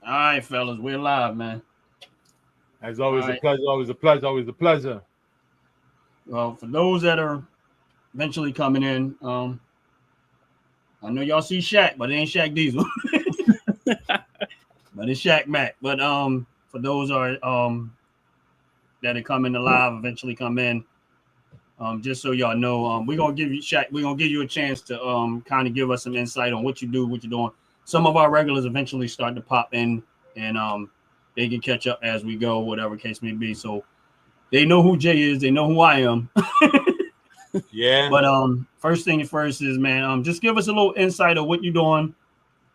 All right, fellas, we're live, man. As All always, a right. pleasure. Always a pleasure. Always a pleasure. Well, for those that are eventually coming in, I know y'all see Shaq, but it ain't Shaq Diesel, but it's Shaq Mac. But for those are that are coming to live, eventually come in, just so y'all know, we're gonna give you Shaq. We're gonna give you a chance to kind of give us some insight on what you do, what you're doing. Some of our regulars eventually start to pop in, and they can catch up as we go, whatever case may be. So they know who Jay is. They know who I am. Yeah. But first thing first is, man, just give us a little insight of what you're doing,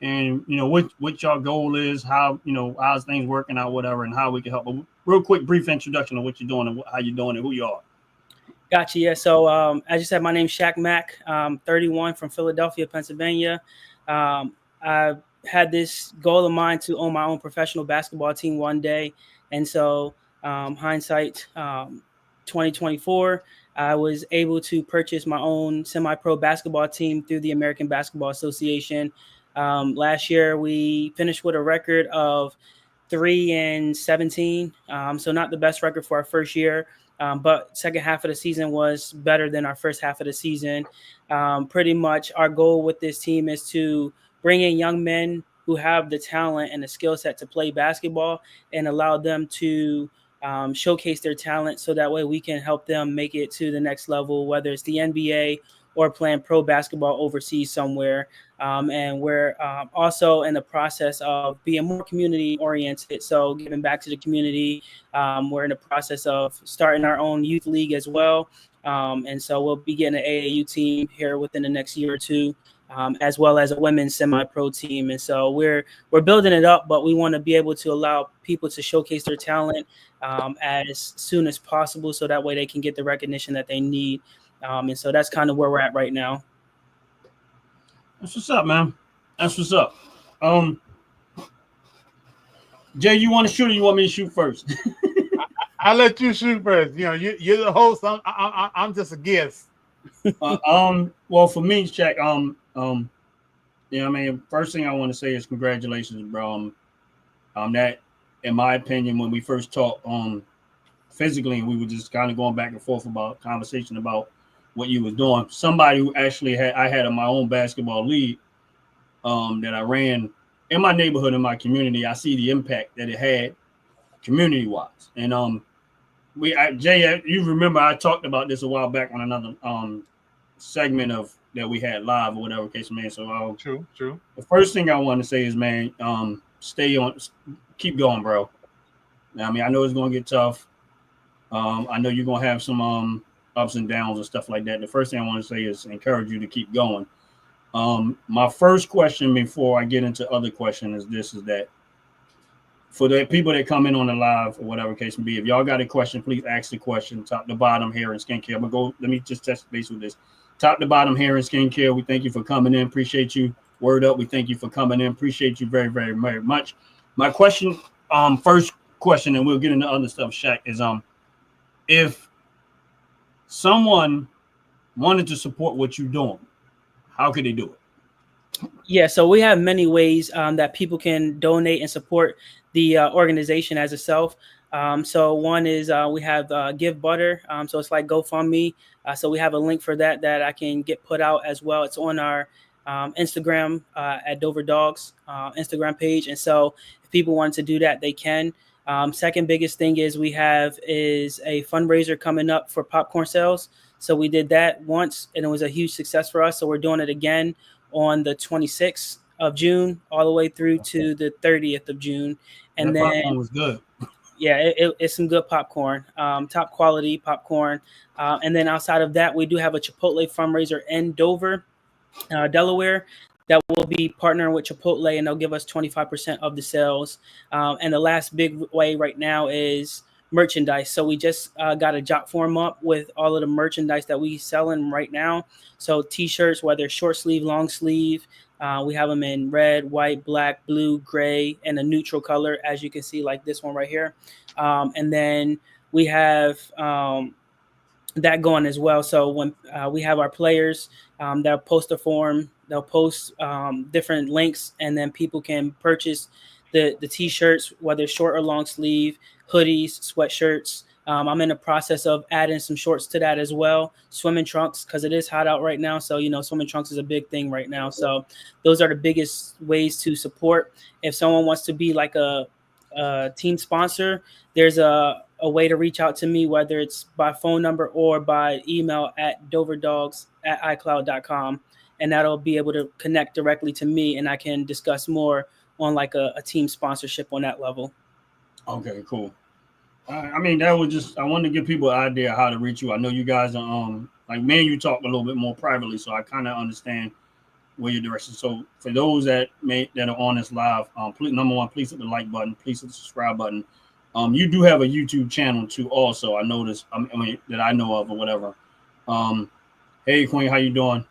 and what your goal is, how how's things working out, whatever, and how we can help. A real quick, brief introduction of what you're doing and how you're doing and who you are. Gotcha. Yeah. So as you said, my name's Shaq Mack. 31 from Philadelphia, Pennsylvania. I had this goal of mine to own my own professional basketball team one day, and so hindsight, 2024, I was able to purchase my own semi-pro basketball team through the American Basketball Association. Last year, we finished with a record of 3-17. So not the best record for our first year. But second half of the season was better than our first half of the season. Pretty much our goal with this team is to bring in young men who have the talent and the skill set to play basketball and allow them to showcase their talent so that way we can help them make it to the next level, whether it's the NBA or playing pro basketball overseas somewhere. And we're also in the process of being more community oriented. So giving back to the community. We're in the process of starting our own youth league as well. And so we'll be getting an AAU team here within the next year or two. As well as a women's semi-pro team, and so we're building it up. But we want to be able to allow people to showcase their talent as soon as possible, so that way they can get the recognition that they need. And so that's kind of where we're at right now. That's what's up, man. That's what's up. Jay, you want to shoot or you want me to shoot first? I'll let you shoot first. You're the host. I'm just a guest. Well, for me, Shaq, I mean, first thing I want to say is congratulations, bro. That, in my opinion, when we first talked physically, and we were just kind of going back and forth about conversation about what you was doing. Somebody who actually I had in my own basketball league that I ran in my neighborhood, in my community. I see the impact that it had community wise, and Jay, you remember I talked about this a while back on another segment of that we had live or whatever case, man. So True. the first thing I want to say is, man, keep going, bro. I mean, I know it's gonna get tough. I know you're gonna have some ups and downs and stuff like that. The first thing I want to say is encourage you to keep going. My first question before I get into other questions is that for the people that come in on the live or whatever case may be, if y'all got a question, please ask the question. Top to bottom, hair and skincare. I'm gonna go. Let me just touch base with this. Top to bottom, hair and skincare. We thank you for coming in. Appreciate you. Word up. We thank you for coming in. Appreciate you very, very, very much. My question, first question, and we'll get into other stuff, Shaq, is if someone wanted to support what you're doing, how could they do it? Yeah, so we have many ways that people can donate and support the organization as itself. So one is we have Give Butter. So it's like GoFundMe. So we have a link for that I can get put out as well. It's on our Instagram at Dover Dawgs Instagram page. And so if people want to do that, they can. Second biggest thing is we have is a fundraiser coming up for popcorn sales. So we did that once and it was a huge success for us. So we're doing it again on the 26th of June all the way through to the 30th of June. And that then popcorn was good. Yeah, it's some good popcorn, top quality popcorn. And then outside of that, we do have a Chipotle fundraiser in Dover, Delaware, that will be partnering with Chipotle, and they'll give us 25% of the sales. And the last big way right now is merchandise. So we just got a job form up with all of the merchandise that we selling right now. So T-shirts, whether short sleeve, long sleeve, we have them in red, white, black, blue, gray, and a neutral color, as you can see, like this one right here. And then we have that going as well. So when we have our players, they'll post a form, they'll post different links, and then people can purchase the t-shirts, whether short or long sleeve, hoodies, sweatshirts. I'm in the process of adding some shorts to that as well. Swimming trunks, because it is hot out right now. So, swimming trunks is a big thing right now. So those are the biggest ways to support. If someone wants to be like a team sponsor, there's a way to reach out to me, whether it's by phone number or by email at doverdogs@icloud.com. And that'll be able to connect directly to me, and I can discuss more on like a team sponsorship on that level. Okay, cool. I mean, that was just, I wanted to give people an idea how to reach you. I know you guys are, like me and you talk a little bit more privately, so I kind of understand where your direction. So for those that are on this live, please, number one, please hit the like button, please hit the subscribe button. You do have a YouTube channel too, also. I noticed, I mean, that I know of or whatever. Hey, Queen, how you doing?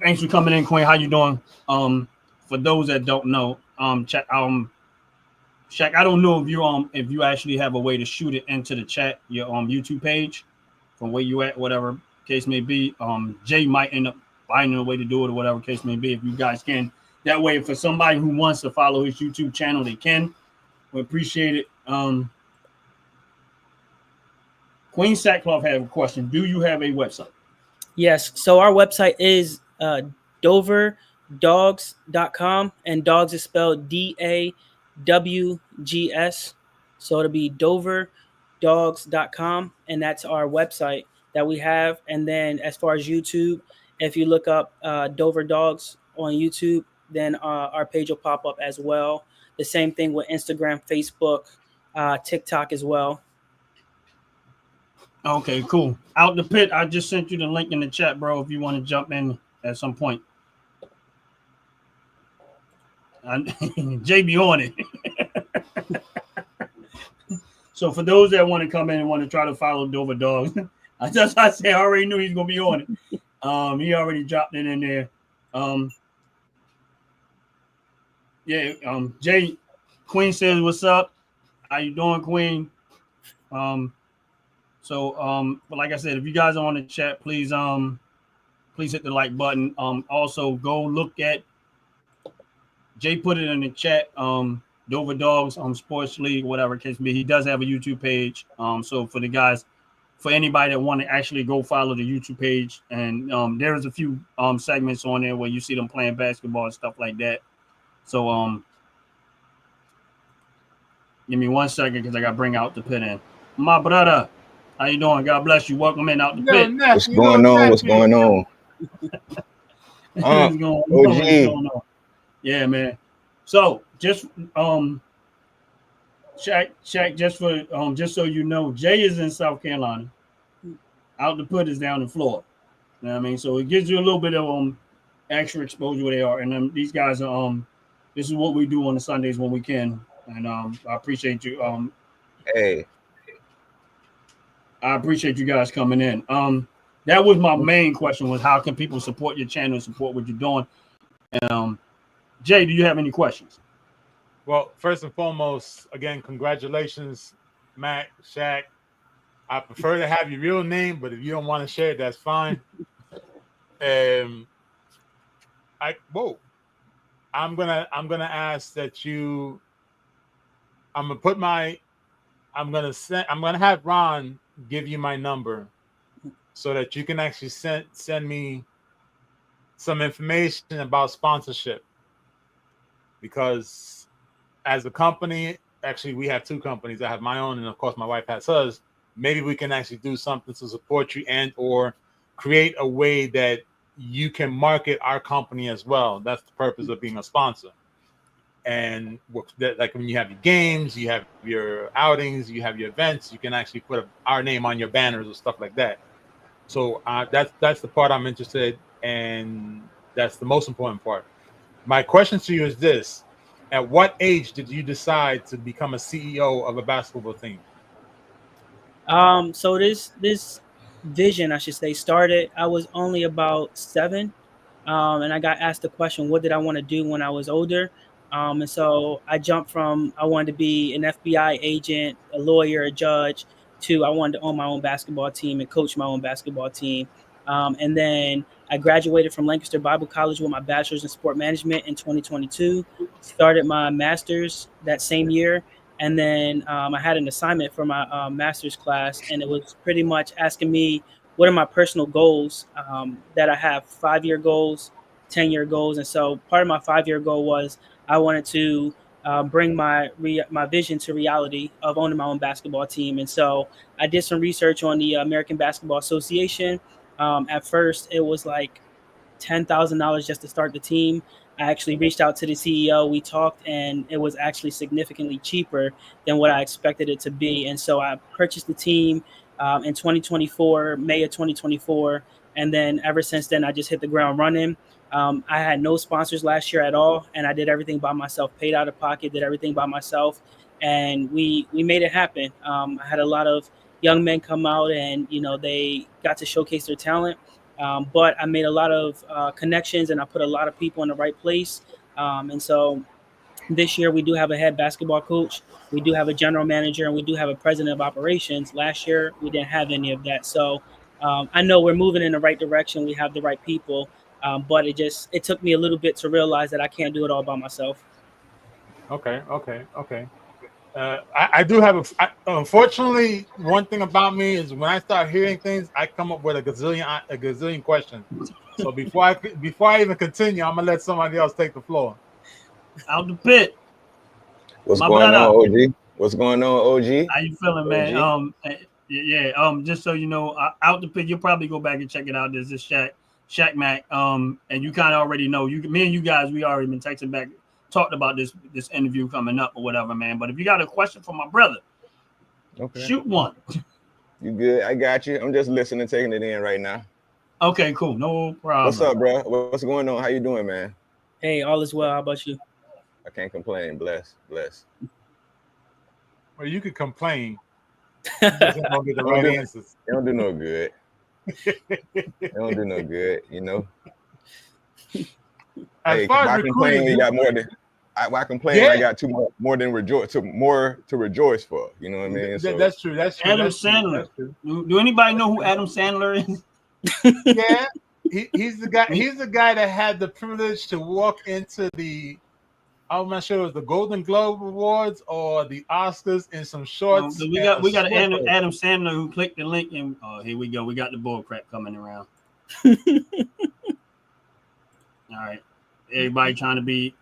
Thanks for coming in, Queen. How you doing? For those that don't know, Shaq, I don't know if you actually have a way to shoot it into the chat, your YouTube page, from where you at, whatever case may be. Jay might end up finding a way to do it or whatever case may be, if you guys can. That way, for somebody who wants to follow his YouTube channel, they can. We appreciate it. Queen Sackcloth had a question. Do you have a website? Yes. So our website is doverdogs.com, and dogs is spelled DAWGS. So it'll be doverdogs.com, and that's our website that we have. And then as far as YouTube, if you look up Dover Dogs on YouTube, then our page will pop up as well. The same thing with Instagram, Facebook, TikTok as well. Okay, cool. Out the pit, I just sent you the link in the chat, bro, if you want to jump in at some point. JB on it. So for those that want to come in and want to try to follow Dover Dogs, I already knew he's gonna be on it. He already dropped it in there. Jay, Queen says, "What's up? How you doing, Queen?" But like I said, if you guys are on the chat, please hit the like button. Also go look at, Jay put it in the chat. Dover Dogs Sports League, whatever it case be. He does have a YouTube page. So for the guys, for anybody that want to actually go follow the YouTube page, and there is a few segments on there where you see them playing basketball and stuff like that. So give me 1 second because I got to bring out the pit in. My brother, how you doing? God bless you. Welcome in out the pit. What's going on? What's going on? What's going on? Yeah, man. So just Shaq, just so you know, Jay is in South Carolina. Out the put is down in Florida. You know what I mean? So it gives you a little bit of extra exposure where they are. And these guys are this is what we do on the Sundays when we can. And I appreciate you. Hey. I appreciate you guys coming in. That was my main question, was how can people support your channel and support what you're doing? And Jay, do you have any questions? Well, first and foremost, again, congratulations, Matt, Shaq. I prefer to have your real name, but if you don't want to share it, that's fine. I'm gonna ask that you. I'm gonna have Ron give you my number so that you can actually send me some information about sponsorship. Because as a company, actually we have two companies. I have my own, and of course my wife has hers. Maybe we can actually do something to support you and or create a way that you can market our company as well. That's the purpose of being a sponsor. And like when you have your games, you have your outings, you have your events, you can actually put our name on your banners or stuff like that. So that's the part I'm interested in, and that's the most important part. My question to you is this: at what age did you decide to become a CEO of a basketball team? So this vision, I should say, started. I was only about 7, and I got asked the question, "What did I want to do when I was older?" And so I jumped from I wanted to be an FBI agent, a lawyer, a judge, to I wanted to own my own basketball team and coach my own basketball team. And then I graduated from Lancaster Bible College with my bachelor's in sport management in 2022. Started my master's that same year. And then I had an assignment for my master's class, and it was pretty much asking me what are my personal goals that I have, 5-year goals, 10-year goals. And so part of my 5-year goal was I wanted to bring my vision to reality of owning my own basketball team. And so I did some research on the American Basketball Association. At first, it was like $10,000 just to start the team. I actually reached out to the CEO. We talked, and it was actually significantly cheaper than what I expected it to be. And so I purchased the team in 2024, May of 2024, and then ever since then, I just hit the ground running. I had no sponsors last year at all, and I did everything by myself. Paid out of pocket, did everything by myself, and we made it happen. I had a lot of young men come out, and they got to showcase their talent. But I made a lot of connections, and I put a lot of people in the right place. And so this year we do have a head basketball coach, we do have a general manager, and we do have a president of operations. Last year we didn't have any of that. So I know we're moving in the right direction. We have the right people, but it took me a little bit to realize that I can't do it all by myself. Okay. I do have unfortunately, one thing about me is when I start hearing things, I come up with a gazillion questions. So before I even continue, I'm gonna let somebody else take the floor. Out the pit. What's going on, OG? What's going on, OG? How you feeling, man? Yeah. Just so you know, out the pit. You'll probably go back and check it out. There's this Shaq Mac. And you kind of already know. Me and you guys, we already been texting back, talked about this interview coming up or whatever, man. But if you got a question for my brother, okay, shoot one. You good? I got you. I'm just listening, taking it in right now. Okay, cool. No problem. What's up, bro? What's going on? How you doing, man? Hey, all is well. How about you? I can't complain. Bless. Well, you could complain. You just don't get the right answers. They don't do no good. They don't do no good, As far as I complain, you got more than I complain. Yeah. I got more to rejoice for. You know what I mean? So, that's true. Adam Sandler. Do anybody know who Adam Sandler is? Yeah, he's the guy. He's the guy that had the privilege to walk into the. I'm not sure it was the Golden Globe Awards or the Oscars in some shorts. We got Adam Sandler who clicked the link, and here we go. We got the bull crap coming around. All right, everybody trying to be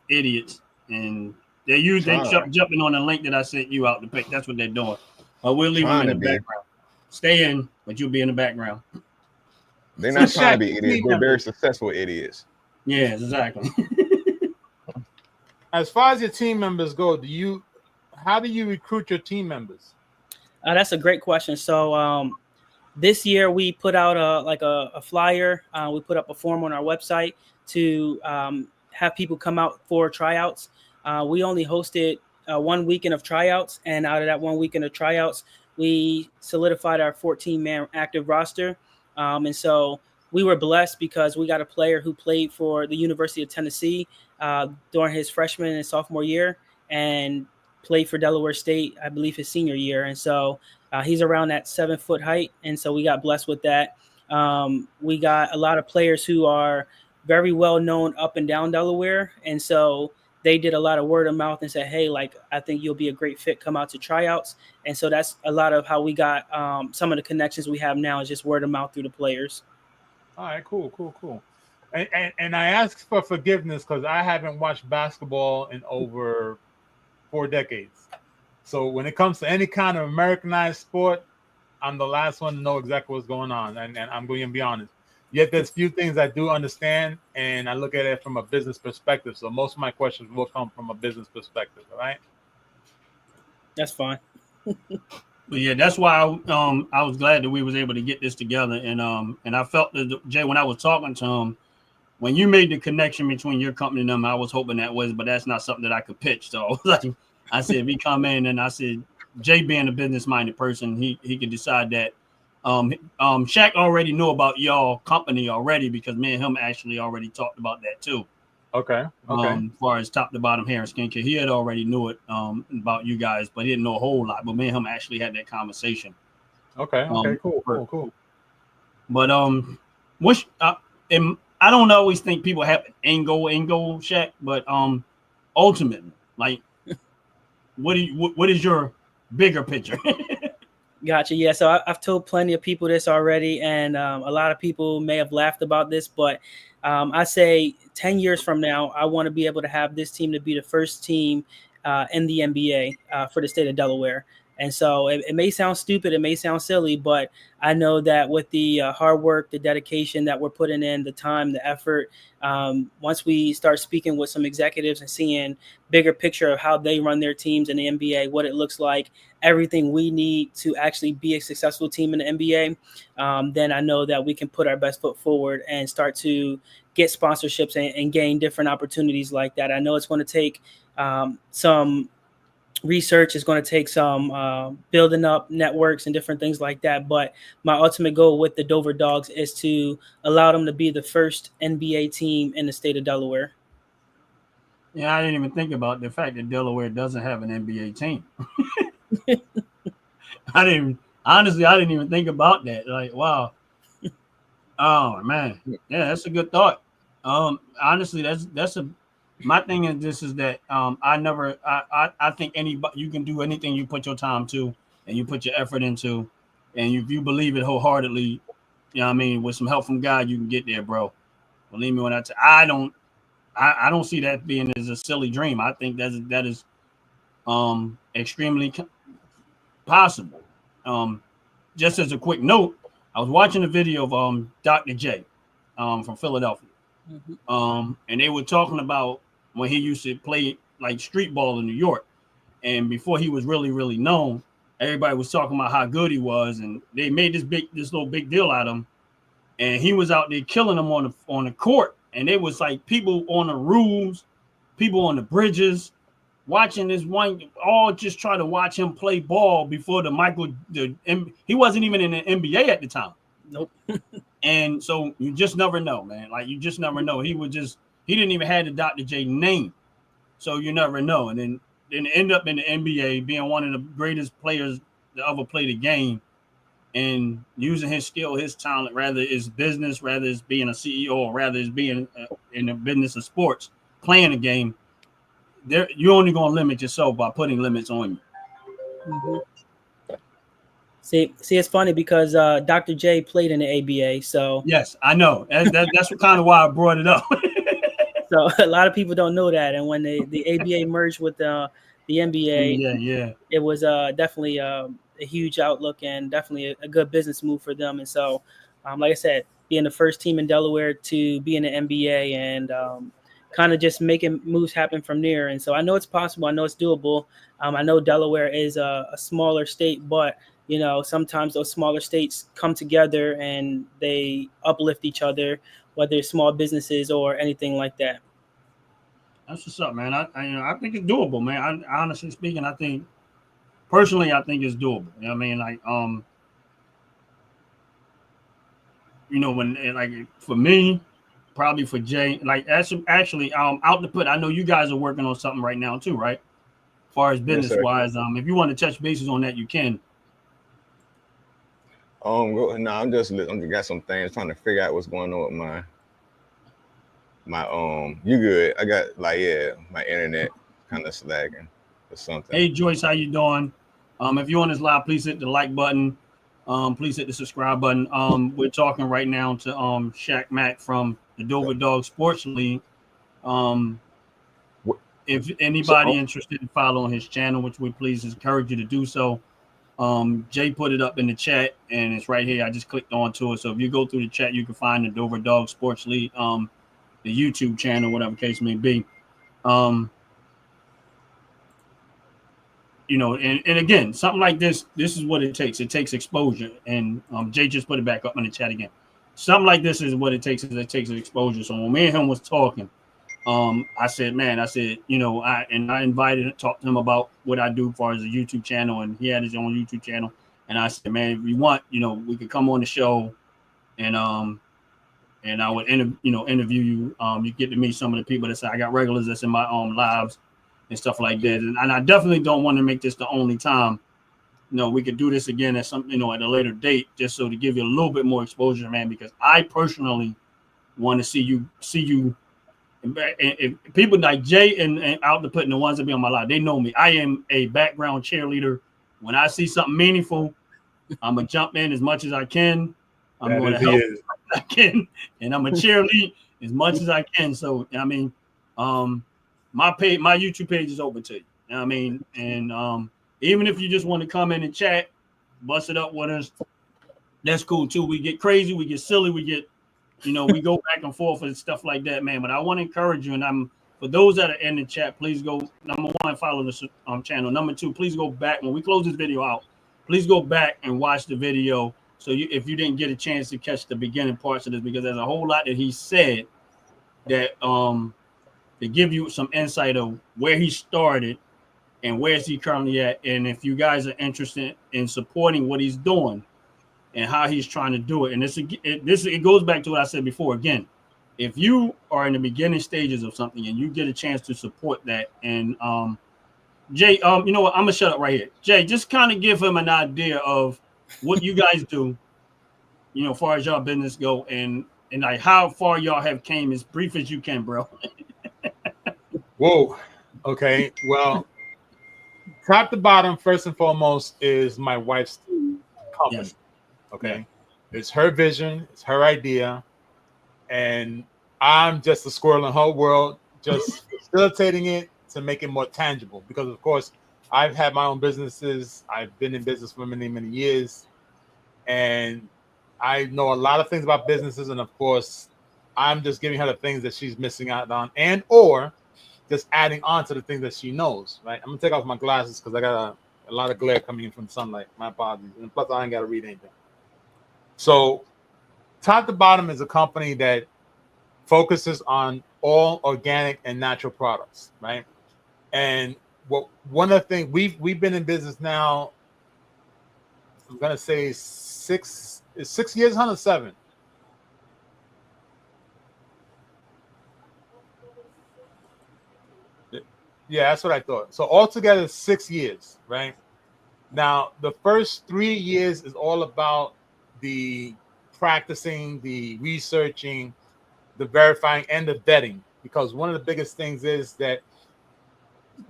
idiots, and they jumping on the link that I sent you out to pick. That's what they're doing. We'll leave them in the background. Stay in, but you'll be in the background. They're not trying to be idiots. They're very successful idiots. Yeah, exactly. As far as your team members go, how do you recruit your team members? That's a great question. So this year we put out a flyer. We put up a form on our website to have people come out for tryouts. We only hosted 1 weekend of tryouts, and out of that 1 weekend of tryouts, we solidified our 14-man active roster. And so we were blessed because we got a player who played for the University of Tennessee during his freshman and sophomore year, and played for Delaware State, I believe, his senior year. And so he's around that 7-foot height. And so we got blessed with that. We got a lot of players who are very well known up and down Delaware. And so they did a lot of word of mouth and said, hey, I think you'll be a great fit, come out to tryouts. And so that's a lot of how we got some of the connections we have now is just word of mouth through the players. All right, cool. And I ask for forgiveness because I haven't watched basketball in over 4 decades. So when it comes to any kind of Americanized sport, I'm the last one to know exactly what's going on. And I'm going to be honest. Yet there's few things I do understand, and I look at it from a business perspective. So most of my questions will come from a business perspective, all right? That's fine. But yeah, that's why I was glad that we was able to get this together. And I felt that, Jay, when I was talking to him, when you made the connection between your company and them, I was hoping that was, but that's not something that I could pitch. So I said, if he come in, and I said, Jay being a business-minded person, he could decide that. Shaq already knew about y'all company already because me and him actually already talked about that too. Okay. As far as top to bottom hair and skincare, he had already knew it about you guys, but he didn't know a whole lot. But me and him actually had that conversation. Okay. Cool. But which I don't always think people have an end goal, Shaq. But ultimately, like, what is your bigger picture? Gotcha. Yeah. So I've told plenty of people this already, and a lot of people may have laughed about this, but I say 10 years from now, I want to be able to have this team to be the first team in the NBA for the state of Delaware. And so it may sound stupid, it may sound silly, but I know that with the hard work, the dedication that we're putting in, the time, the effort, once we start speaking with some executives and seeing bigger picture of how they run their teams in the NBA, what it looks like, everything we need to actually be a successful team in the NBA, then I know that we can put our best foot forward and start to get sponsorships and gain different opportunities like that. I know it's going to take some research, is going to take some building up networks and different things like that. But my ultimate goal with the Dover Dogs is to allow them to be the first NBA team in the state of Delaware. Yeah, I didn't even think about the fact that Delaware doesn't have an NBA team. I didn't even think about that. Like, wow. Oh man, yeah, that's a good thought. Honestly, that's a my thing is this is that I think anybody you can do anything you put your time to and you put your effort into, and if you believe it wholeheartedly, you know what I mean, with some help from God, you can get there, bro. Believe me when I don't see that being as a silly dream. I think that is extremely possible. Um, just as a quick note, I was watching a video of Dr. J from Philadelphia. And they were talking about when he used to play like street ball in New York. And before he was really, really known, everybody was talking about how good he was, and they made this little big deal out of him. And he was out there killing them on the court. And it was like people on the roofs, people on the bridges, watching this one, all just try to watch him play ball before he wasn't even in the NBA at the time. Nope. And so you just never know, man. Like, you just never know. He didn't even have the Dr. J name. So you never know. And then end up in the NBA being one of the greatest players to ever play the game and using his skill, his talent, rather it's business, rather it's being a CEO, or rather it's being in the business of sports, playing a game. You're only going to limit yourself by putting limits on you. Mm-hmm. See, it's funny because Dr. J played in the ABA, so yes, I know. That's kind of why I brought it up. So a lot of people don't know that, and when the ABA merged with the NBA, it was definitely a huge outlook and definitely a good business move for them. And so, like I said, being the first team in Delaware to be in the NBA and kind of just making moves happen from there. And so I know it's possible. I know it's doable. I know Delaware is a smaller state, but sometimes those smaller states come together and they uplift each other, whether it's small businesses or anything like that. That's what's up, man. I think it's doable, man. I honestly speaking, I think personally, I think it's doable. You know what I mean? Like, when like for me, probably for Jay, like actually, out to put. I know you guys are working on something right now too, right? As far as business wise, if you want to touch bases on that, you can. I'm just got some things trying to figure out what's going on with my you good. I got my internet kind of slacking or something. Hey Joyce, how you doing? If you're on this live, please hit the like button. Please hit the subscribe button. We're talking right now to Shaq Mack from the Dover Dawgs Sports League. If anybody interested in following his channel, which we please encourage you to do so. Jay put it up in the chat and it's right here. I just clicked onto it. So if you go through the chat, you can find the Dover Dawgs Sports League, the YouTube channel, whatever case may be. And again, something like this is what it takes. It takes exposure. And Jay just put it back up in the chat again. Something like this is what it takes. It takes exposure. So when me and him was talking, I said, I invited and talked to him about what I do as far as a YouTube channel, and he had his own YouTube channel. And I said, man, if you want, we could come on the show and I would interview you. You get to meet some of the people that say I got regulars that's in my lives and stuff like that. And I definitely don't want to make this the only time we could do this again at some, at a later date, just so to give you a little bit more exposure, man. Because I personally want to see you. And people like Jay and out the putting the ones that be on my live, they know me. I am a background cheerleader. When I see something meaningful, I'm gonna jump in as much as I can. I'm going to help as much as I can, and I'm a cheerlead as much as I can. So I mean, my YouTube page is open to you. I mean, and even if you just want to come in and chat, bust it up with us, that's cool too. We get crazy, we get silly, we get, we go back and forth and stuff like that, man. But I want to encourage you, and for those that are in the chat, please go, number one, follow this channel. Number two, please go back when we close this video out. Please go back and watch the video. So if you didn't get a chance to catch the beginning parts of this, because there's a whole lot that he said that to give you some insight of where he started and where is he currently at, and if you guys are interested in supporting what he's doing and how he's trying to do it. And it goes back to what I said before. Again, if you are in the beginning stages of something and you get a chance to support that, and Jay, you know what? I'm gonna shut up right here. Jay, just kind of give him an idea of what you guys do, as far as y'all business go, and like how far y'all have came, as brief as you can, bro. Whoa. Okay. Well, top to bottom, first and foremost, is my wife's company. Yes. Okay. Yeah. It's her vision, it's her idea, and I'm just a squirrel in her world, just facilitating it to make it more tangible. Because of course, I've had my own businesses. I've been in business for many, many years, and I know a lot of things about businesses. And of course, I'm just giving her the things that she's missing out on, and or just adding on to the things that she knows. Right. I'm gonna take off my glasses because I got a lot of glare coming in from sunlight. My apologies. And plus, I ain't got to read anything. So, top to bottom is a company that focuses on all organic and natural products, right? And one of the things we've been in business now, I'm gonna say 6 years, 107. Yeah, that's what I thought. So altogether 6 years, right? Now the first 3 years is all about the practicing, the researching, the verifying, and the vetting. Because one of the biggest things is that,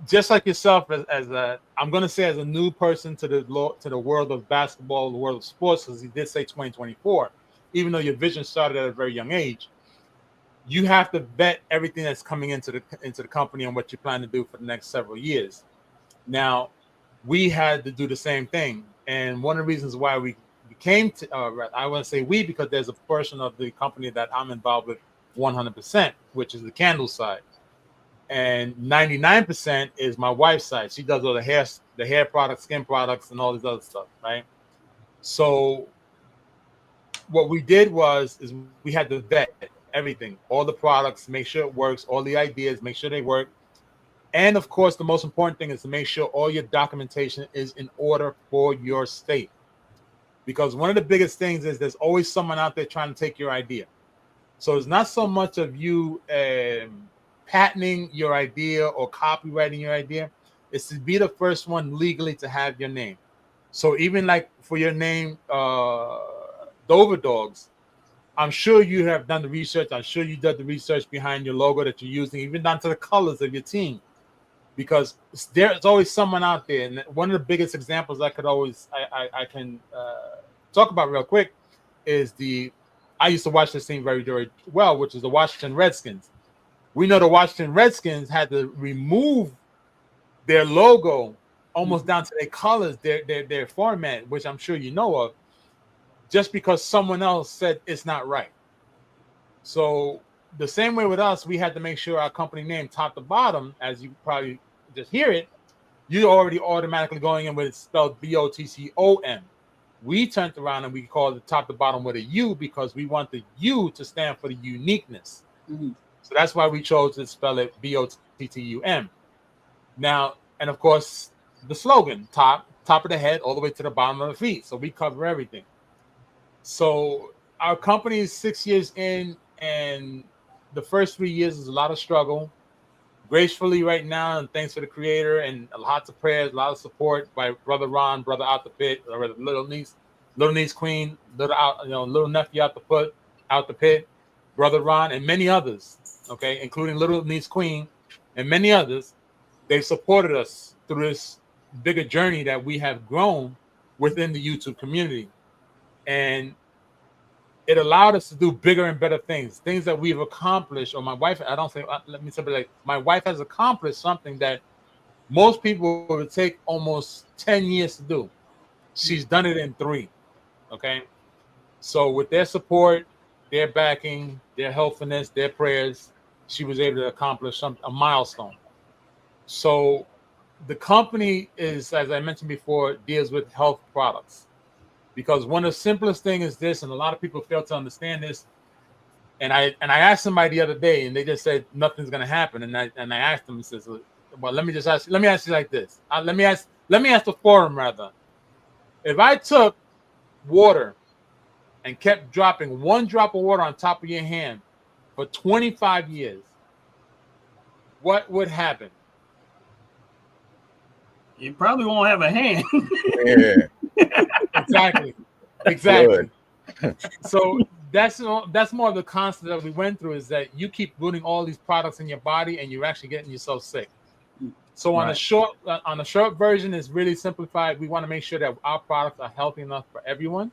just like yourself, as I'm going to say, as a new person to the world of basketball, the world of sports, because he did say 2024, even though your vision started at a very young age, you have to vet everything that's coming into the company and what you plan to do for the next several years. Now, we had to do the same thing, and one of the reasons why we came to, I want to say we, because there's a portion of the company that I'm involved with 100%, which is the candle side. And 99% is my wife's side. She does all the hair products, skin products, and all this other stuff, right? So what we did is we had to vet everything, all the products, make sure it works, all the ideas, make sure they work. And of course, the most important thing is to make sure all your documentation is in order for your state. Because one of the biggest things is there's always someone out there trying to take your idea. So it's not so much of you patenting your idea or copywriting your idea. It's to be the first one legally to have your name. So even like for your name, Dawgs, I'm sure you have done the research. I'm sure you did the research behind your logo that you're using, even down to the colors of your team. Because there's always someone out there. And one of the biggest examples I can talk about real quick is I used to watch this team very, very well, which is the Washington Redskins. We know the Washington Redskins had to remove their logo almost down to their colors, their format, which I'm sure you know of, just because someone else said it's not right. So the same way with us, we had to make sure our company name, top to bottom, as you probably just hear it, you're already automatically going in with it spelled BOTCOM. We turned around and we called it top to bottom with a U because we want the U to stand for the uniqueness. Mm-hmm. So that's why we chose to spell it BOTTUM. Now, and of course, the slogan, top of the head, all the way to the bottom of the feet. So we cover everything. So our company is 6 years in, and the first 3 years is a lot of struggle, gracefully right now, and thanks to the creator and lots of prayers, a lot of support by brother Ron, brother out the pit, or little niece Queen, little nephew out the pit, brother Ron, and many others, okay, including little niece Queen and many others. They've supported us through this bigger journey that we have grown within the YouTube community, and it allowed us to do bigger and better things that we've accomplished. Or my wife, let me say it like my wife has accomplished something that most people would take almost 10 years to do. She's done it in 3. Okay. So with their support, their backing, their helpfulness, their prayers, she was able to accomplish a milestone. So the company is, as I mentioned before, deals with health products. Because one of the simplest things is this, and a lot of people fail to understand this. And I asked somebody the other day, and they just said nothing's going to happen. And I asked them, and says, "Well, let me ask you like this. Let me ask the forum rather. If I took water and kept dropping 1 drop of water on top of your hand for 25 years, what would happen?" You probably won't have a hand. Yeah. Exactly. So that's more of the concept that we went through, is that you keep putting all these products in your body and you're actually getting yourself sick. So on a short version, is really simplified. We want to make sure that our products are healthy enough for everyone,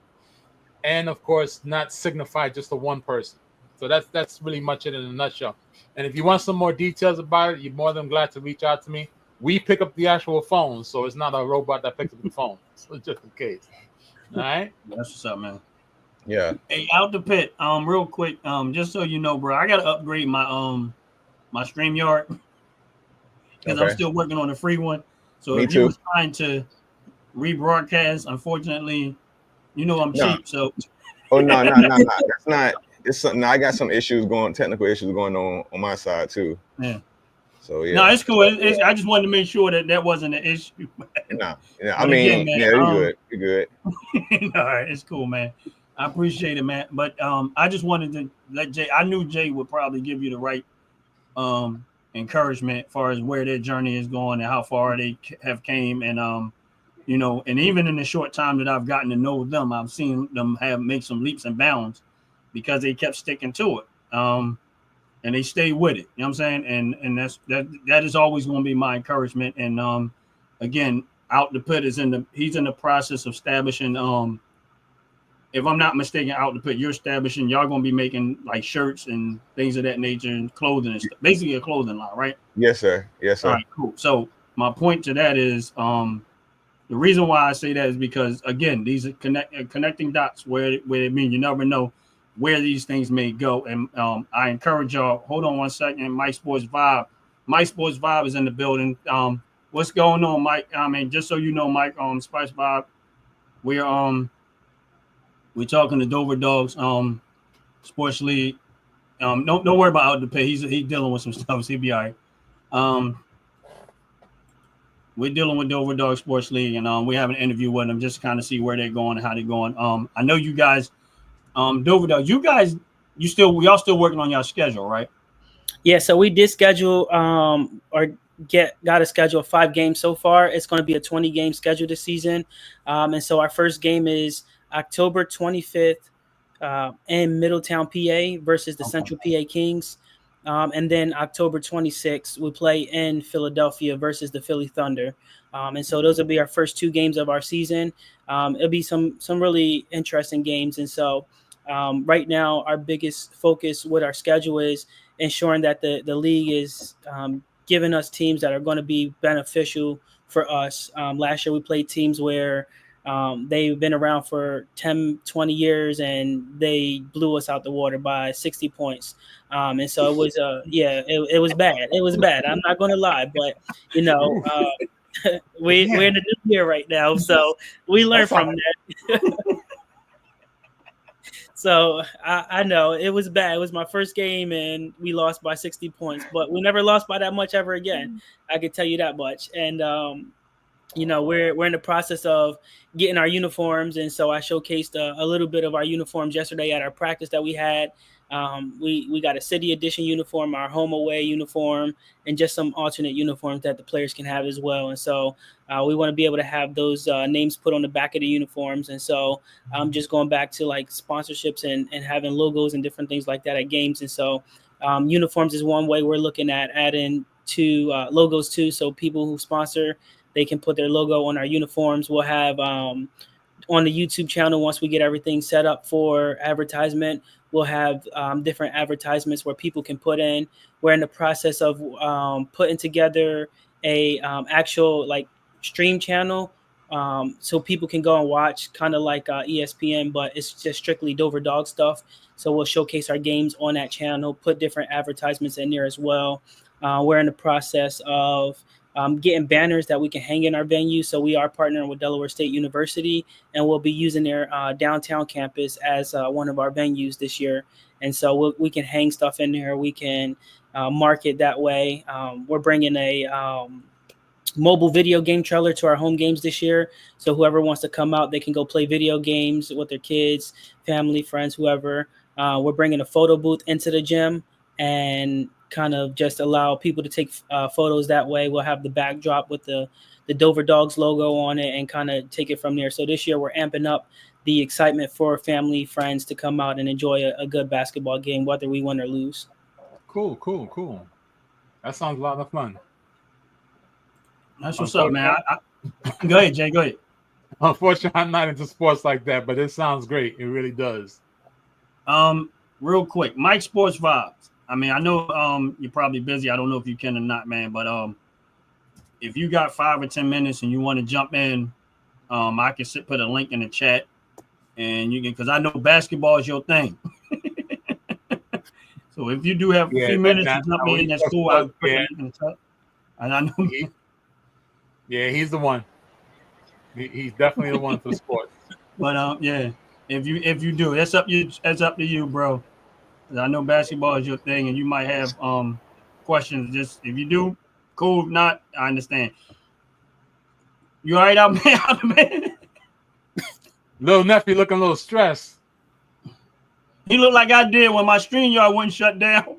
and of course not signify just to one person. So that's really much it in a nutshell. And if you want some more details about it, you're more than glad to reach out to me. We pick up the actual phone, so it's not a robot that picks up the phone. So just in case. All right. That's what's up, man. Yeah. Hey, out the pit. Real quick. Just so you know, bro, I gotta upgrade my my StreamYard because I'm still working on the free one. So Me if you was trying to rebroadcast, unfortunately, you know I'm cheap. So. Oh no. That's not. It's something. I got some technical issues going on my side too. Yeah. So yeah. No, it's cool. I just wanted to make sure that wasn't an issue. No, yeah. I mean, again, man, you're good. All right, it's cool, man. I appreciate it, man. But I just wanted to let Jay. I knew Jay would probably give you the right encouragement as far as where their journey is going and how far they have came, and and even in the short time that I've gotten to know them, I've seen them make some leaps and bounds because they kept sticking to it. And they stay with it. You know what I'm saying? And that is always going to be my encouragement. And again, Out the Pit he's in the process of establishing. If I'm not mistaken, Out the Pit, you're establishing. Y'all going to be making like shirts and things of that nature and clothing and stuff. Basically a clothing line, right? Yes, sir. Yes, sir. All right, cool. So my point to that is the reason why I say that is because again, these are connecting dots where they mean you never know where these things may go. And I encourage y'all, hold on one second. Mike Sports Vibe is in the building. What's going on, Mike? I mean, just so you know, Mike, Spice Vibe, we're talking to Dover Dawgs Sports League. Don't worry about Out the Pit. He's dealing with some stuff. He'll be all right. We're dealing with Dover Dawgs Sports League, and we have an interview with them just to kind of see where they're going and how they're going. I know you guys, Dover Dawgs, we all still working on your schedule, right? Yeah, so we did schedule got a schedule of 5 games so far. It's going to be a 20-game schedule this season. And so our first game is October 25th in Middletown, PA versus the Central PA Kings. And then October 26th, we play in Philadelphia versus the Philly Thunder. And so those will be our first 2 games of our season. It'll be some really interesting games. And so right now, our biggest focus with our schedule is ensuring that the league is giving us teams that are going to be beneficial for us. Last year, we played teams where they've been around for 10, 20 years, and they blew us out the water by 60 points. And so it was, it was bad. It was bad. I'm not going to lie, but, we're in the new year right now, so we learned from that. So I know it was bad. It was my first game, and we lost by 60 points, but we never lost by that much ever again. I can tell you that much. And, we're in the process of getting our uniforms. And so I showcased a little bit of our uniforms yesterday at our practice that we had. We got a city edition uniform, our home away uniform, and just some alternate uniforms that the players can have as well. And so we want to be able to have those names put on the back of the uniforms. And so I'm just going back to like sponsorships and having logos and different things like that at games. And so uniforms is one way we're looking at adding to logos too. So people who sponsor, they can put their logo on our uniforms. We'll have on the YouTube channel, once we get everything set up for advertisement, we'll have different advertisements where people can put in. We're in the process of putting together a actual like stream channel, so people can go and watch, kind of like ESPN, but it's just strictly Dover Dog stuff. So we'll showcase our games on that channel, put different advertisements in there as well. We're in the process of getting banners that we can hang in our venue. So we are partnering with Delaware State University, and we'll be using their downtown campus as one of our venues this year. And so we can hang stuff in there. We can market that way. We're bringing a mobile video game trailer to our home games this year. So whoever wants to come out, they can go play video games with their kids, family, friends, whoever. We're bringing a photo booth into the gym and kind of just allow people to take photos that way. We'll have the backdrop with the Dover Dawgs logo on it and kind of take it from there. So this year we're amping up the excitement for family, friends to come out and enjoy a good basketball game, whether we win or lose. Cool. That sounds a lot of fun. That's what's up, man. Go ahead, Jay. Go ahead. Unfortunately, I'm not into sports like that, but it sounds great. It really does. Real quick, Mike Sports Vibes. I mean, I know you're probably busy. I don't know if you can or not, man. But if you got 5 or 10 minutes and you want to jump in, I can put a link in the chat, and you can, because I know basketball is your thing. So if you do have a few minutes to jump in, that's cool. I'll put the link in the chat. And I know. Yeah, he's the one. He's definitely the one for sports. But yeah, if you do, that's up to you, bro. I know basketball is your thing, and you might have questions. Just if you do, cool. If not, I understand. You all right out man? Little nephew looking a little stressed. He looked like I did when my StreamYard wasn't shut down.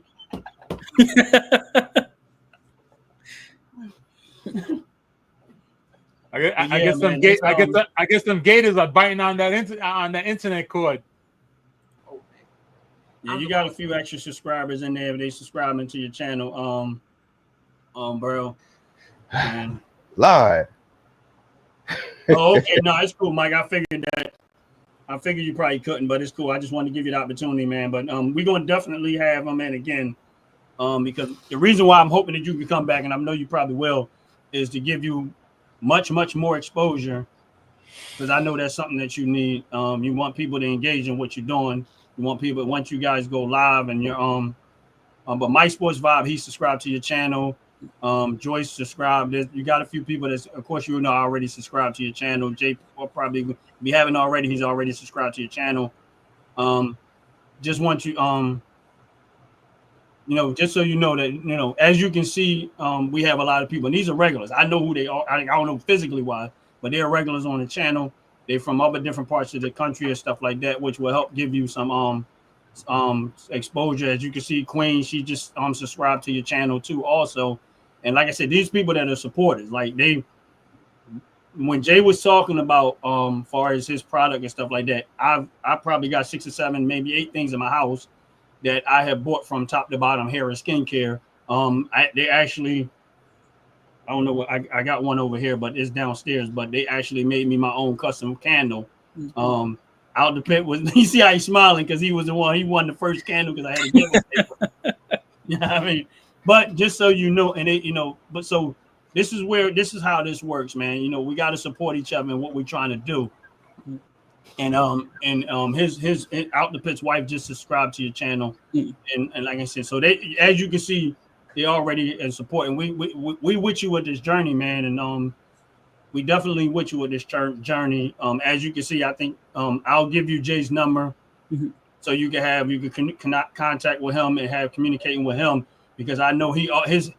I guess some gators are biting on that internet cord. Yeah, you got a few extra subscribers in there. They subscribing to your channel, bro. And Live. oh, okay, no, it's cool, Mike. I figured you probably couldn't, but it's cool. I just wanted to give you the opportunity, man. But we're gonna definitely have him in again, because the reason why I'm hoping that you can come back, and I know you probably will, is to give you much more exposure, because I know that's something that you need. You want people to engage in what you're doing. You want people, once you guys go live and you're but Mike Sports Vibe, he subscribed to your channel. Joyce subscribed. You got a few people that, of course, you know, already subscribed to your channel. Jay will probably, if you haven't already, he's already subscribed to your channel. Just want you, you know, just so you know that, you know, as you can see, we have a lot of people, and these are regulars. I know who they are. I don't know physically why, but they're regulars on the channel. They're from other different parts of the country and stuff like that, which will help give you some exposure. As you can see, Queen, she just subscribed to your channel too also. And like I said, these people that are supporters, like when Jay was talking about far as his product and stuff like that, I probably got 6 or 7, maybe 8 things in my house that I have bought from top to bottom hair and skincare. They actually, I don't know what, I got one over here, but it's downstairs, but they actually made me my own custom candle. Out the pit was, you see how he's smiling because he was the one, he won the first candle because I had to give him. You know what I mean? But just so you know, and it, you know, but so this is how this works, man. You know, we got to support each other in what we're trying to do. And his Out the Pit's wife just subscribed to your channel, and like I said, so they, as you can see, they already in support, and we with you with this journey, man, and we definitely with you with this journey. As you can see, I think I'll give you Jay's number, so you can contact with him and have communicating with him, because I know his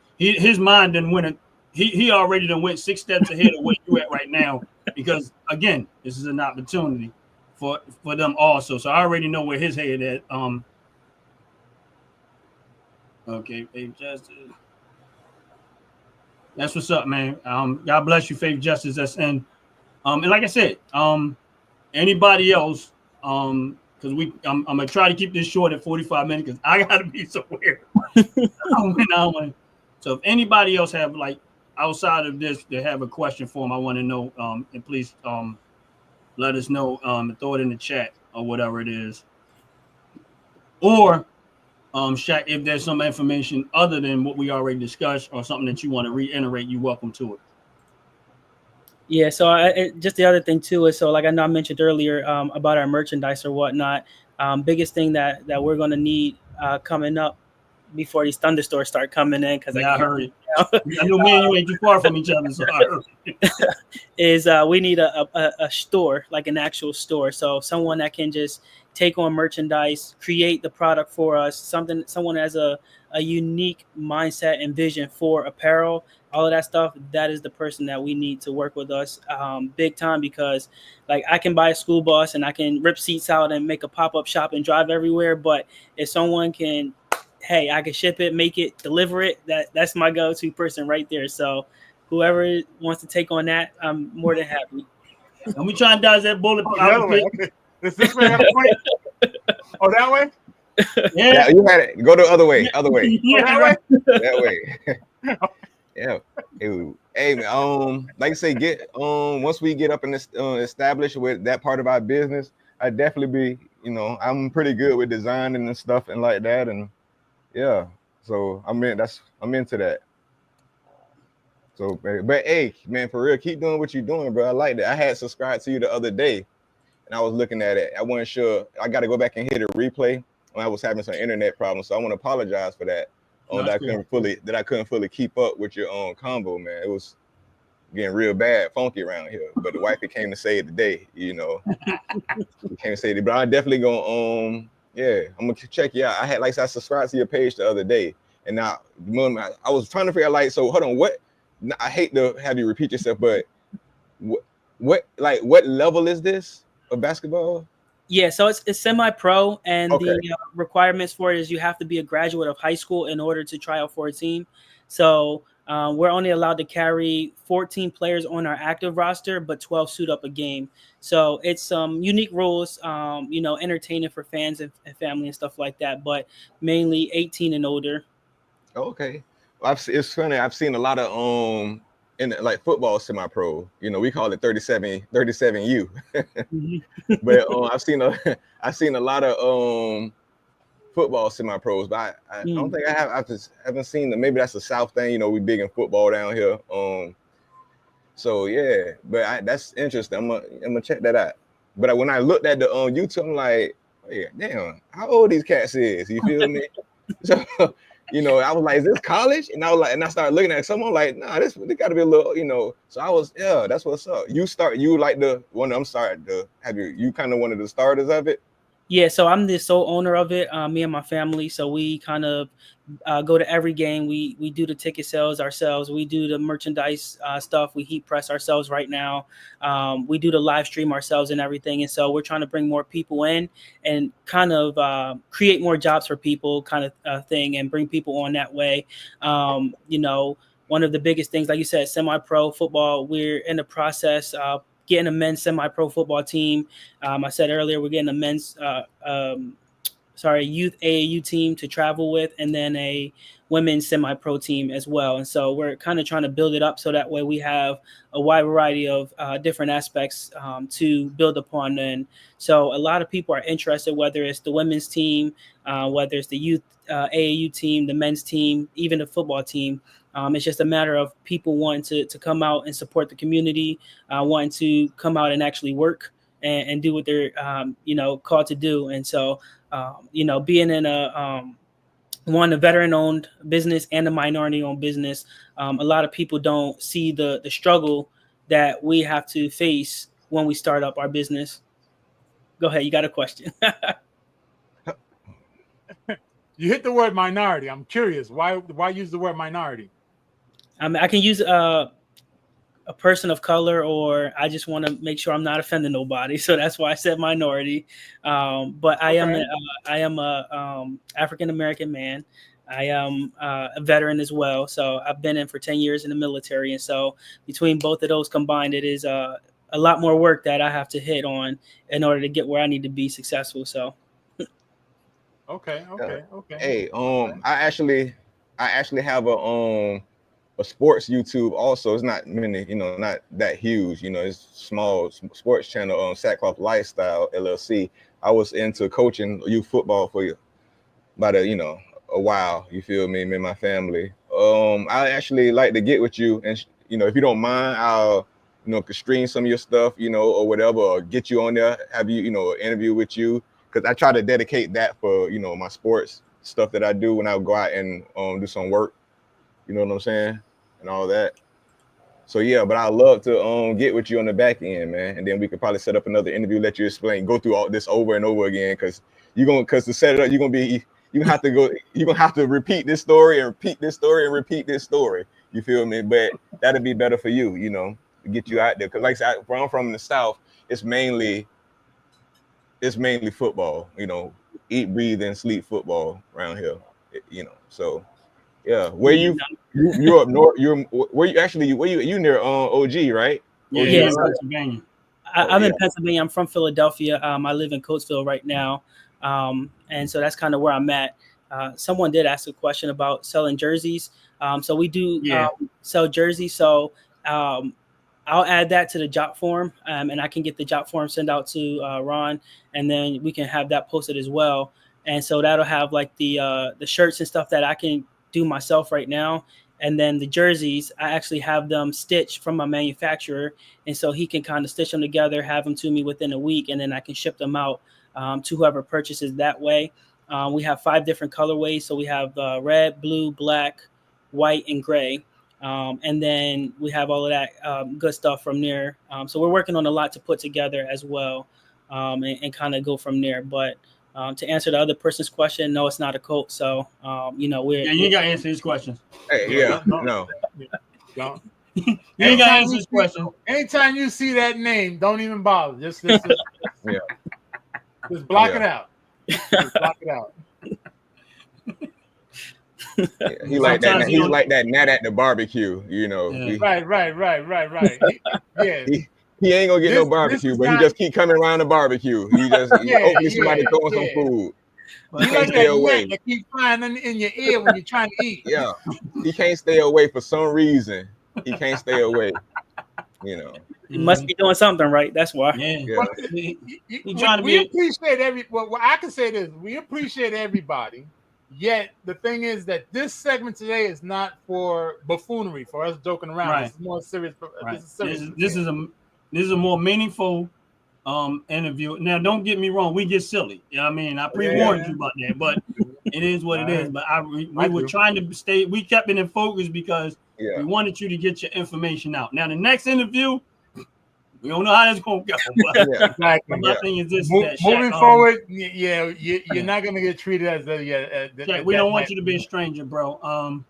mind didn't win it. He already done went 6 steps ahead of where you at right now, because again, this is an opportunity for them also. So I already know where his head at. Okay, Faith Justice. That's what's up, man. God bless you, Faith Justice. And like I said, anybody else, because I'm gonna try to keep this short at 45 minutes because I gotta be somewhere. So if anybody else have like outside of this, they have a question for him, I want to know. And please let us know. Throw it in the chat or whatever it is. Or Shaq, if there's some information other than what we already discussed or something that you want to reiterate, you're welcome to it. Yeah, so just the other thing too is, so like I know I mentioned earlier about our merchandise or whatnot. Biggest thing that we're gonna need coming up before these thunderstorms start coming in, because I heard it. I know me and you ain't too far from each other, so I heard it. Is we need a store, like an actual store, so someone that can just take on merchandise, create the product for us, someone has a unique mindset and vision for apparel, all of that stuff. That is the person that we need to work with us big time, because like I can buy a school bus and I can rip seats out and make a pop-up shop and drive everywhere, but if someone can, hey, I can ship it, make it, deliver it, that's my go-to person right there. So whoever wants to take on that, I'm more than happy. And we try and dodge that bullet out the pit. Okay. This way, that way? Oh, that way? Yeah, you had it. Go the other way. Other way. Yeah, that right. way? That way. Yeah. Hey, man, like I say, once we get up and established with that part of our business, I definitely be, I'm pretty good with designing and stuff and like that, and yeah. So I'm into that. So, but hey, man, for real, keep doing what you're doing, bro. I like that. I had subscribed to you the other day, and I was looking at it. I wasn't sure. I got to go back and hit a replay when I was having some internet problems. So I want to apologize for that. That I couldn't fully keep up with your own combo, man. It was getting real bad, funky around here. But the wifey came to save the day, She came to save it. But I definitely gonna I'm gonna check you out. I subscribed to your page the other day, and now I was trying to figure out so hold on, what? I hate to have you repeat yourself, but what level is this of basketball? Yeah, so it's semi-pro, and Okay. the requirements for it is you have to be a graduate of high school in order to try out for a team. So we're only allowed to carry 14 players on our active roster, but 12 suit up a game. So it's some unique rules, entertaining for fans and family and stuff like that, but mainly 18 and older. Okay. It's funny. I've seen a lot of in like football semi-pro. We call it 37U. But I've seen a lot of football semi-pros, but I don't think I haven't seen them. Maybe that's a South thing. We big in football down here. So yeah, but that's interesting. I'm gonna check that out. But when I looked at the YouTube, I'm like, yeah, damn, how old these cats is? You feel me? So I was like, is this college? And I was like, and I started looking at someone like, nah, they got to be a little, So I was, that's what's up. You like the one. I'm sorry to have you kind of one of the starters of it. Yeah, so I'm the sole owner of it, me and my family. So we kind of go to every game. We do the ticket sales ourselves. We do the merchandise stuff. We heat press ourselves right now. We do the live stream ourselves and everything. And so we're trying to bring more people in and kind of create more jobs for people kind of thing, and bring people on that way. One of the biggest things, like you said, semi-pro football, we're in the process getting a men's semi-pro football team. I said earlier, we're getting a men's, youth AAU team to travel with, and then a women's semi-pro team as well. And so we're kind of trying to build it up so that way we have a wide variety of different aspects to build upon. And so a lot of people are interested, whether it's the women's team, whether it's the youth AAU team, the men's team, even the football team. It's just a matter of people wanting to come out and support the community, wanting to come out and actually work and do what they're, called to do. And so, being in a veteran-owned business and a minority-owned business, a lot of people don't see the struggle that we have to face when we start up our business. Go ahead. You got a question. You hit the word minority. I'm curious. Why use the word minority? I can use a person of color, or I just want to make sure I'm not offending nobody. So that's why I said minority. But I am a African-American man. I am a veteran as well. So I've been in for 10 years in the military. And so between both of those combined, it is a lot more work that I have to hit on in order to get where I need to be successful. So. Okay. Hey, I actually have a sports YouTube also. It's not many, not that huge. It's small sports channel, Sackcloth Lifestyle LLC. I was into coaching youth football for about a while. You feel me? Me and my family. I actually like to get with you, and if you don't mind, I'll stream some of your stuff, or whatever, or get you on there, have you, an interview with you, because I try to dedicate that for my sports stuff that I do when I go out and do some work. You know what I'm saying? And all that. So yeah, but I'd love to get with you on the back end, man. And then we could probably set up another interview, let you explain, go through all this over and over again, because to set it up, you're gonna have to repeat this story and repeat this story and repeat this story. You feel me? But that'd be better for you, to get you out there. Because like I said, where I'm from in the South, it's mainly football, eat, breathe, and sleep football around here, so. Yeah, where you're up north. Where you near OG, right? Yeah, Pennsylvania. I'm in Pennsylvania. I'm from Philadelphia. I live in Coatesville right now, and so that's kind of where I'm at. Someone did ask a question about selling jerseys. So we do sell jerseys. So I'll add that to the job form, and I can get the job form sent out to Ron, and then we can have that posted as well. And so that'll have like the shirts and stuff that I can do myself right now, and then the jerseys I actually have them stitched from my manufacturer, and so he can kind of stitch them together, have them to me within a week, and then I can ship them out to whoever purchases that way. We have 5 different colorways, so we have red, blue, black, white, and gray, and then we have all of that good stuff from there. So we're working on a lot to put together as well, and kind of go from there. But to answer the other person's question, no, it's not a cult. So, you ain't got to answer his questions. Hey, no. Don't. You ain't got to answer his question. Anytime you see that name, don't even bother. Just block it out. Just block it out. Yeah, he like that. He's like that Nat at the barbecue. Yeah. Right. He ain't gonna get no barbecue, but he just keep coming around the barbecue. Hopefully somebody throwing some food. He can't stay away. That keep flying in your ear when you're trying to eat. Yeah, he can't stay away for some reason. He can't stay away. He must be doing something right. That's why. Yeah. We appreciate well, I can say this: we appreciate everybody. Yet the thing is that this segment today is not for buffoonery, for us joking around. Right. This is more serious. Right. This is a more meaningful interview. Now, don't get me wrong, we get silly. I pre-warned you about that, but it is what it is. But we were trying to stay. We kept it in focus because we wanted you to get your information out. Now, the next interview, we don't know how that's going to go. But exactly. My thing is this: moving forward, you're not going to get treated as we don't want you to be a stranger, bro.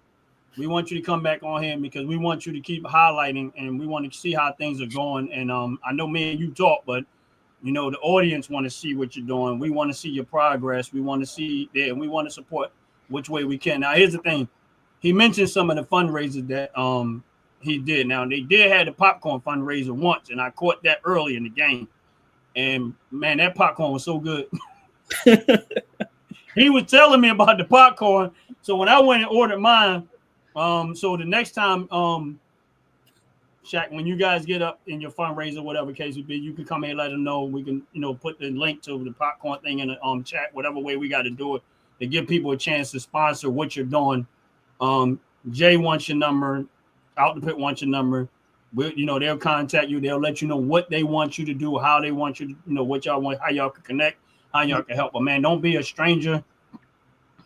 We want you to come back on here because we want you to keep highlighting, and we want to see how things are going. And I know me and you talk, but the audience want to see what you're doing. We want to see your progress. We want to see that, and we want to support which way we can. Now, here's the thing: he mentioned some of the fundraisers that he did. Now, they did have the popcorn fundraiser once, and I caught that early in the game. And man, that popcorn was so good. He was telling me about the popcorn. So when I went and ordered mine, so the next time, Shaq, when you guys get up in your fundraiser, whatever case would be, you can come here and let them know. We can, put the link to the popcorn thing in the chat, whatever way we got to do it to give people a chance to sponsor what you're doing. Jay wants your number. Out the Pit wants your number. They'll contact you. They'll let you know what they want you to do, how they want you to, what y'all want, how y'all can connect, how y'all can help. But man, don't be a stranger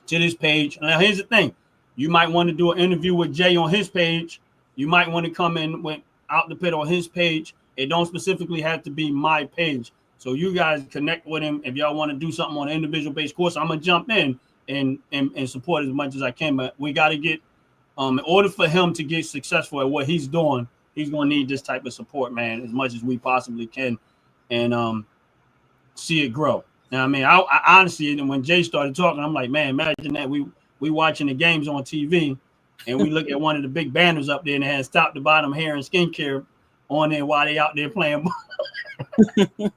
to this page. Now, here's the thing. You might want to do an interview with Jay on his page. You might want to come in with Out the Pit on his page. It don't specifically have to be my page. So you guys connect with him. If y'all want to do something on an individual based course, I'm going to jump in and support as much as I can. But we got to get, in order for him to get successful at what he's doing, he's going to need this type of support, man, as much as we possibly can, and see it grow. Now, I honestly, when Jay started talking, I'm like, man, imagine that we we watching the games on TV, and we look at one of the big banners up there, and it has top to bottom hair and skincare on there while they out there playing ball.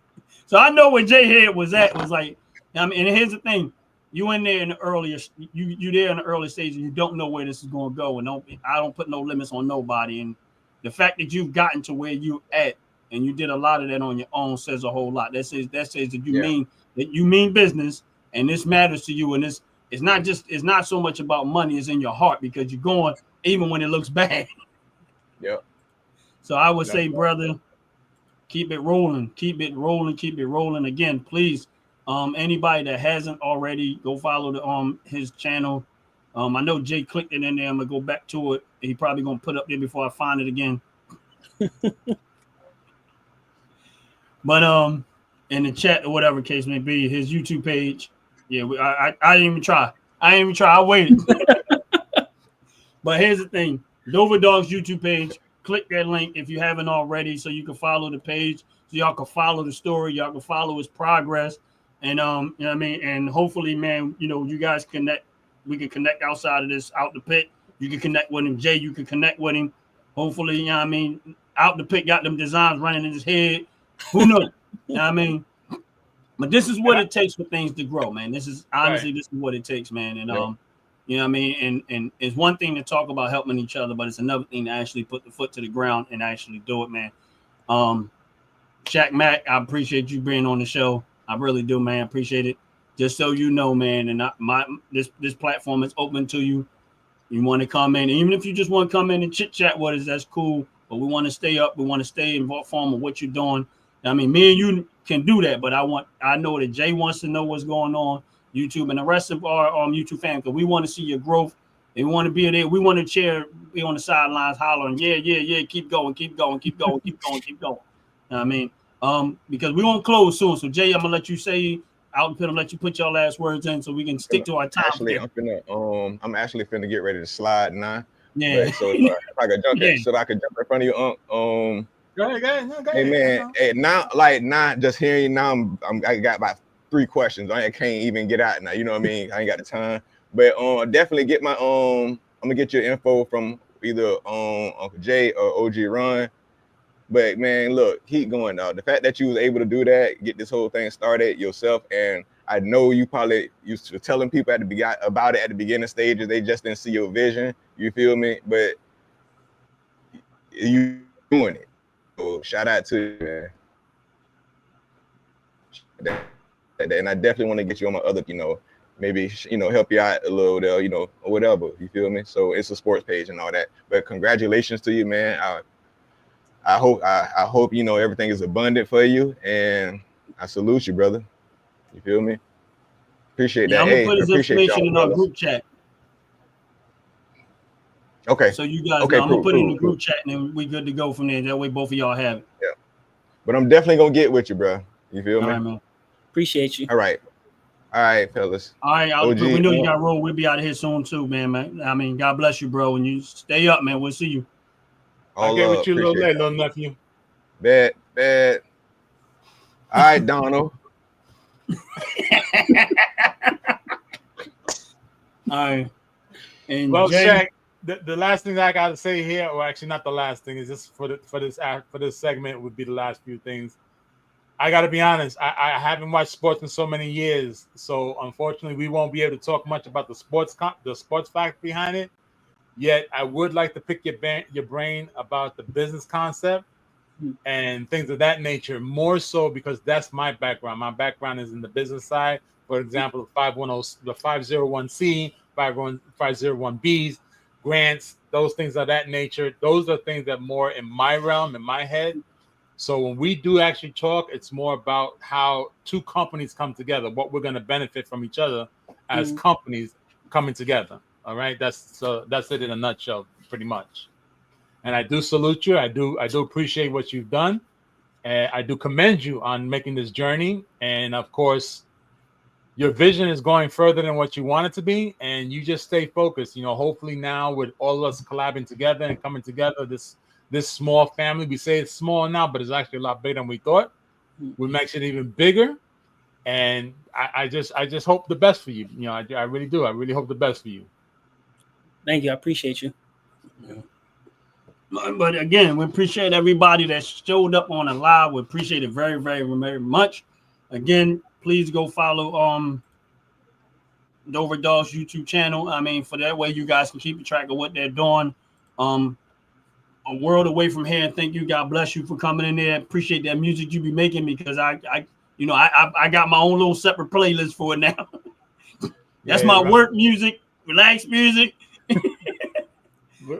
So I know where Jay Head was at. Was like, I mean, and here's the thing: you in there in the earliest, you there in the early stages, you don't know where this is going to go, and I don't put no limits on nobody. And the fact that you've gotten to where you at, and you did a lot of that on your own, says a whole lot. That says that you mean business, and this matters to you. And it's not so much about money; it's in your heart, because you're going even when it looks bad. Yep. So I would say, brother, keep it rolling, keep it rolling, keep it rolling. Again, please, anybody that hasn't already, go follow his channel. I know Jay clicked it in there. I'm gonna go back to it. He probably gonna put up there before I find it again. But in the chat or whatever case may be, his YouTube page. Yeah, I didn't even try. I waited. But here's the thing: Dover Dawgs YouTube page. Click that link if you haven't already, so you can follow the page, so y'all can follow the story, y'all can follow his progress, and you know what I mean. And hopefully, man, you guys connect. We can connect outside of this, out the pit. You can connect with him, Jay. You can connect with him. Hopefully, you know what I mean. Out the pit, got them designs running in his head. Who knows? You know what I mean. But this is what it takes for things to grow, man. This is honestly, This is what it takes, man. And you know what I mean? And it's one thing to talk about helping each other, but it's another thing to actually put the foot to the ground and actually do it, man. Shaq Mack, I appreciate you being on the show. I really do, man. Appreciate it. Just so you know, man, and this platform is open to you. You want to come in, even if you just want to come in and chit chat with us, that's cool. But we want to stay up. We want to stay involved with what you're doing. I mean, me and you can do that, but I know that Jay wants to know what's going on. YouTube and the rest of our YouTube family, because we want to see your growth. And we want to be there. We want to be on the sidelines hollering, yeah, keep going. You know what I mean? Because we won't close soon. So Jay, I'm gonna let you say out and pit. I'm gonna let you put your last words in so we can stick to our time. Actually, I'm actually finna get ready to slide now. Yeah. But so if I could jump in front of you, Go ahead. Hey man, hey, now just hearing you now, I got about 3 questions. I can't even get out now. You know what I mean? I ain't got the time. But definitely get my I'm gonna get your info from either Uncle Jay or OG Ron. But man, look, keep going now. The fact that you was able to do that, get this whole thing started yourself, and I know you probably used to telling people about it at the beginning stages. They just didn't see your vision. You feel me? But you doing it. So shout out to you, man. And I definitely want to get you on my other, maybe, help you out a little there, or whatever. You feel me? So it's a sports page and all that. But congratulations to you, man. I hope everything is abundant for you, and I salute you, brother. You feel me? Appreciate that. I'm gonna put his information in our group chat. Okay. So you guys know, I'm gonna put it in the group chat, and then we good to go from there. That way, both of y'all have it. Yeah. But I'm definitely gonna get with you, bro. You feel me? All right, man. Appreciate you. All right, fellas. All right, we know you got to roll. We'll be out of here soon too, man. I mean, God bless you, bro. And you stay up, man. We'll see you. I'll get with you a little later, little nephew. Bad. All right, Donald. All right. And well, Jay, Shaq, the last thing I got to say here, or actually not the last thing, is just for this segment would be the last few things. I got to be honest. I haven't watched sports in so many years, so unfortunately, we won't be able to talk much about the sports fact behind it. Yet, I would like to pick your brain about the business concept and things of that nature, more so because that's my background. My background is in the business side. For example, the 501c, 501bs, grants, those things of that nature. Those are things that are more in my realm, in my head. So when we do actually talk, it's more about how 2 companies come together, what we're going to benefit from each other as companies coming together. All right, that's it in a nutshell, pretty much. And I do salute you. I do appreciate what you've done, and I do commend you on making this journey. And of course, your vision is going further than what you want it to be, and you just stay focused. Hopefully now with all of us collabing together and coming together, this small family, we say it's small now, but it's actually a lot bigger than we thought. We make it even bigger. And I just hope the best for you. You know, I really do. I really hope the best for you. Thank you. I appreciate you. Yeah. But again, we appreciate everybody that showed up on the live. We appreciate it very, very, very much. Again, please go follow Dover Dawgs YouTube channel. I mean, for that way you guys can keep track of what they're doing. A world away from here. Thank you. God bless you for coming in there. Appreciate that music you be making because I got my own little separate playlist for it now. That's my work music, relaxed music.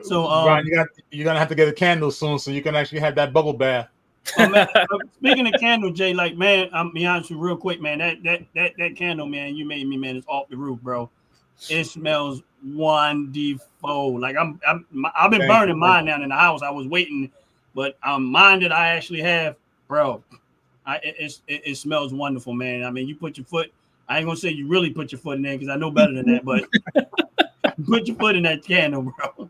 So, Ron, you're gonna have to get a candle soon so you can actually have that bubble bath. Man, speaking of candle, Jay, like, man, I'm be honest with you real quick, man. That candle, man, you made me, man, it's off the roof, bro. It smells wonderful. Like I've been burning mine down in the house. I was waiting, but mine that I actually have, bro. It smells wonderful, man. I mean, you put your foot. I ain't gonna say you really put your foot in there because I know better than that, but put your foot in that candle, bro.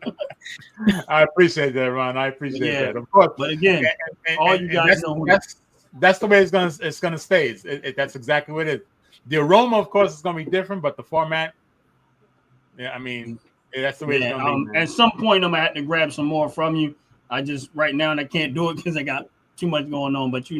I appreciate that, Ron. I appreciate that, of course. But again, all you guys know that's the way it's gonna stay. That's exactly what it is. The aroma, of course, is gonna be different, but the format, yeah, I mean, that's the way it's gonna be. At some point, I'm gonna have to grab some more from you. I just right now I can't do it because I got too much going on. But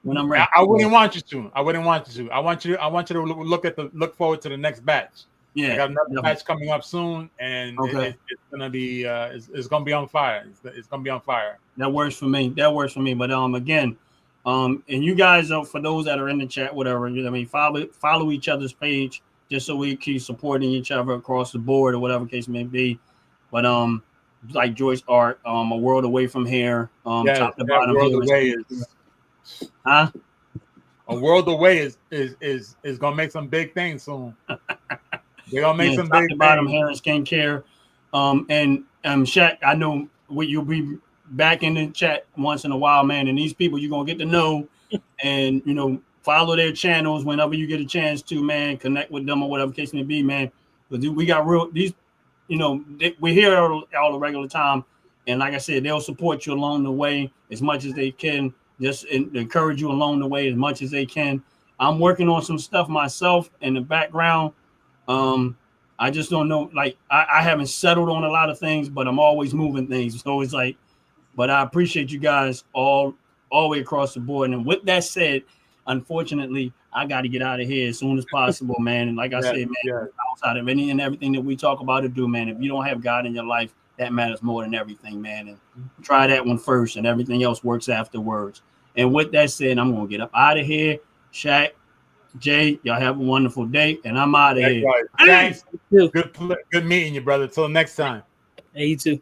when I'm ready, I wouldn't want you to. I want you to look forward to the next batch. Yeah, I got another batch coming up soon, and it's gonna be it's gonna be on fire. It's gonna be on fire. That works for me. But again, and you guys, for those that are in the chat, whatever, I mean, follow each other's page just so we keep supporting each other across the board or whatever case may be. But like Joyce Art, A World Away from Here, top to bottom. A World Away is gonna make some big things soon. They're gonna make some big bottom hair and skincare. And Shaq, I know you'll be back in the chat once in a while, man. And these people you're gonna get to know and follow their channels whenever you get a chance to, man. Connect with them or whatever case may be, man. But we got we're here all the regular time, and like I said, they'll support you along the way as much as they can. Just encourage you along the way as much as they can. I'm working on some stuff myself in the background. I just don't know. Like I haven't settled on a lot of things, but I'm always moving things. So it's like, but I appreciate you guys all the way across the board. And with that said, unfortunately, I got to get out of here as soon as possible, man. And like I said, man, outside of any and everything that we talk about to do, man, if you don't have God in your life, that matters more than everything, man. And try that one first, and everything else works afterwards. And with that said, I'm gonna get up out of here. Shaq, Jay, y'all have a wonderful day, and I'm out of here. Thanks. Good meeting you, brother. Till next time. Hey, you too.